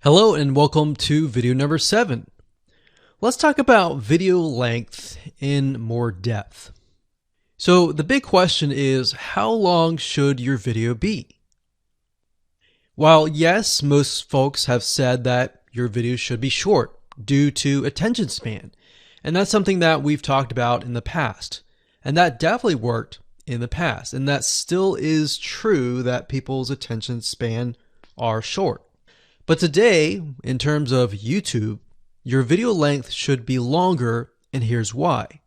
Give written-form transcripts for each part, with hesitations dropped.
Hello and welcome to video number 7. Let's talk about video length in more depth. So the big question is, how long should your video be? While yes, most folks have said that your video should be short due to attention span, and that's something that we've talked about in the past, and that definitely worked in the past, and that still is true that people's attention span are short. But today, in terms of YouTube, your video length should be longer, and here's why.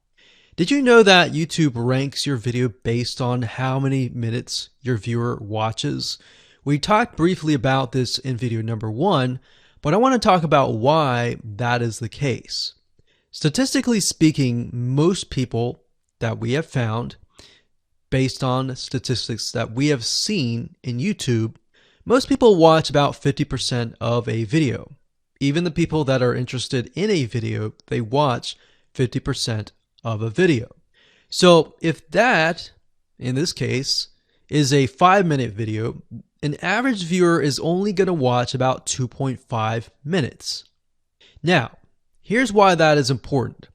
Did you know that YouTube ranks your video based on how many minutes your viewer watches? We talked briefly about this in video number 1, but I want to talk about why that is the case. Statistically speaking, most people that we have found, based on statistics that we have seen in YouTube, most people watch about 50% of a video. Even the people that are interested in a video, they watch 50% of a video. So if that, in this case, is a 5-minute video, an average viewer is only going to watch about 2.5 minutes. Now, here's why that is important.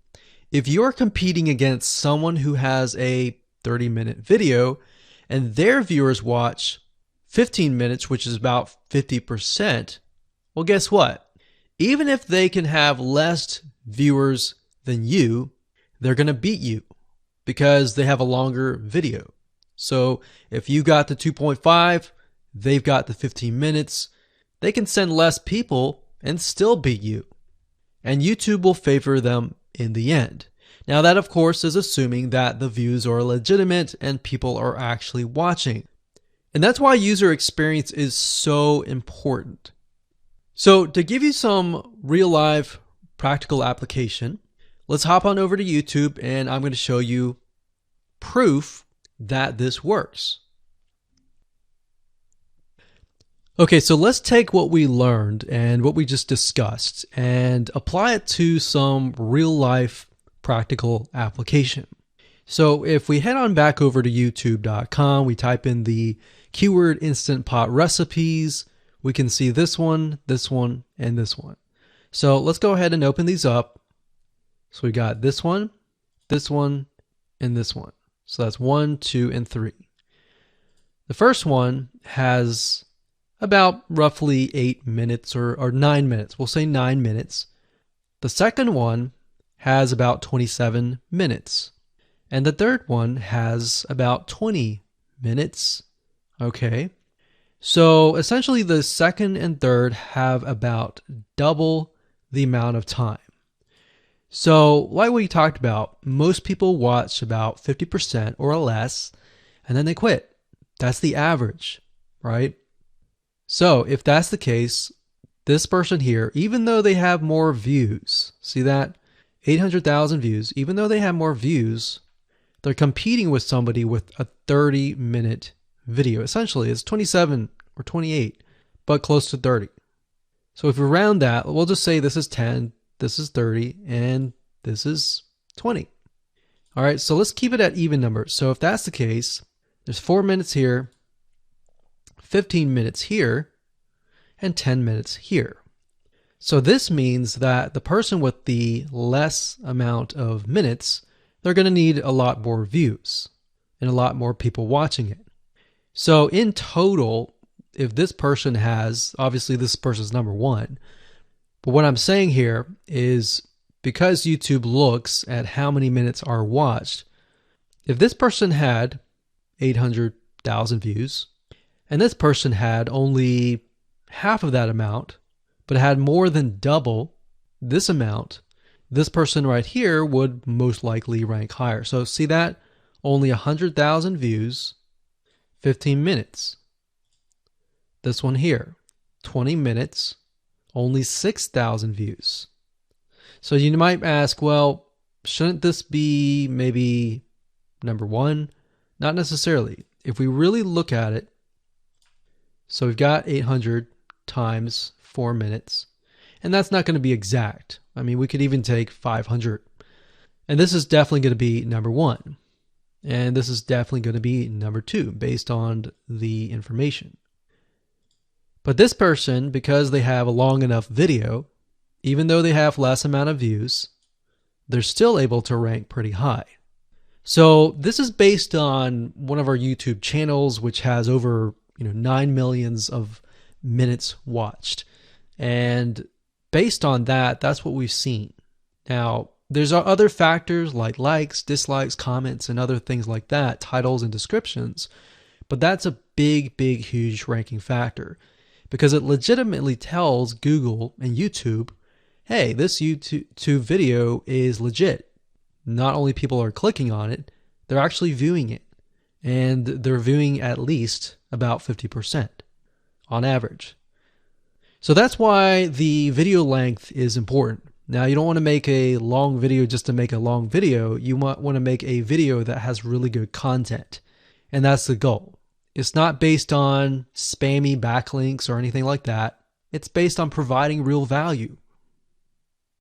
If you're competing against someone who has a 30-minute video and their viewers watch 15 minutes, which is about 50%, well, guess what? Even if they can have less viewers than you, they're going to beat you because they have a longer video. So if you got the 2.5, they've got the 15 minutes, they can send less people and still beat you. And YouTube will favor them in the end. Now that, of course, is assuming that the views are legitimate and people are actually watching. And that's why user experience is so important. So to give you some real life practical application, let's hop on over to YouTube and I'm going to show you proof that this works. Okay, so let's take what we learned and what we just discussed and apply it to some real life practical application. So if we head on back over to youtube.com, we type in the keyword Instant Pot recipes, we can see this one, and this one. So let's go ahead and open these up. So we got this one, and this one. So that's 1, 2, and 3. The first one has about roughly 8 minutes or 9 minutes. We'll say 9 minutes. The second one has about 27 minutes. And the third one has about 20 minutes. Okay. So essentially the second and third have about double the amount of time. So like we talked about, most people watch about 50% or less, and then they quit. That's the average, right? So if that's the case, this person here, even though they have more views, see that? 800,000 views, even though they have more views, they're competing with somebody with a 30-minute video. Essentially, it's 27 or 28, but close to 30. So if we round that, we'll just say this is 10, this is 30, and this is 20. All right, so let's keep it at even numbers. So if that's the case, there's 4 minutes here, 15 minutes here, and 10 minutes here. So this means that the person with the less amount of minutes, they're going to need a lot more views and a lot more people watching it. So in total, if this person has, obviously this person's number 1, but what I'm saying here is because YouTube looks at how many minutes are watched, if this person had 800,000 views and this person had only half of that amount, but had more than double this amount, this person right here would most likely rank higher. So see that? Only 100,000 views, 15 minutes. This one here, 20 minutes, only 6,000 views. So you might ask, well, shouldn't this be maybe number 1? Not necessarily. If we really look at it, so we've got 800 times 4 minutes, and that's not going to be exact. I mean, we could even take 500. And this is definitely going to be number 1. And this is definitely going to be number 2 based on the information. But this person, because they have a long enough video, even though they have less amount of views, they're still able to rank pretty high. So this is based on one of our YouTube channels, which has over 9 millions of minutes watched. And based on that, that's what we've seen. Now, there's other factors like likes, dislikes, comments, and other things like that, titles and descriptions. But that's a big, huge ranking factor because it legitimately tells Google and YouTube, hey, this YouTube video is legit. Not only people are clicking on it, they're actually viewing it. And they're viewing at least about 50% on average. So that's why the video length is important. Now, you don't want to make a long video just to make a long video. You might want to make a video that has really good content. And that's the goal. It's not based on spammy backlinks or anything like that. It's based on providing real value,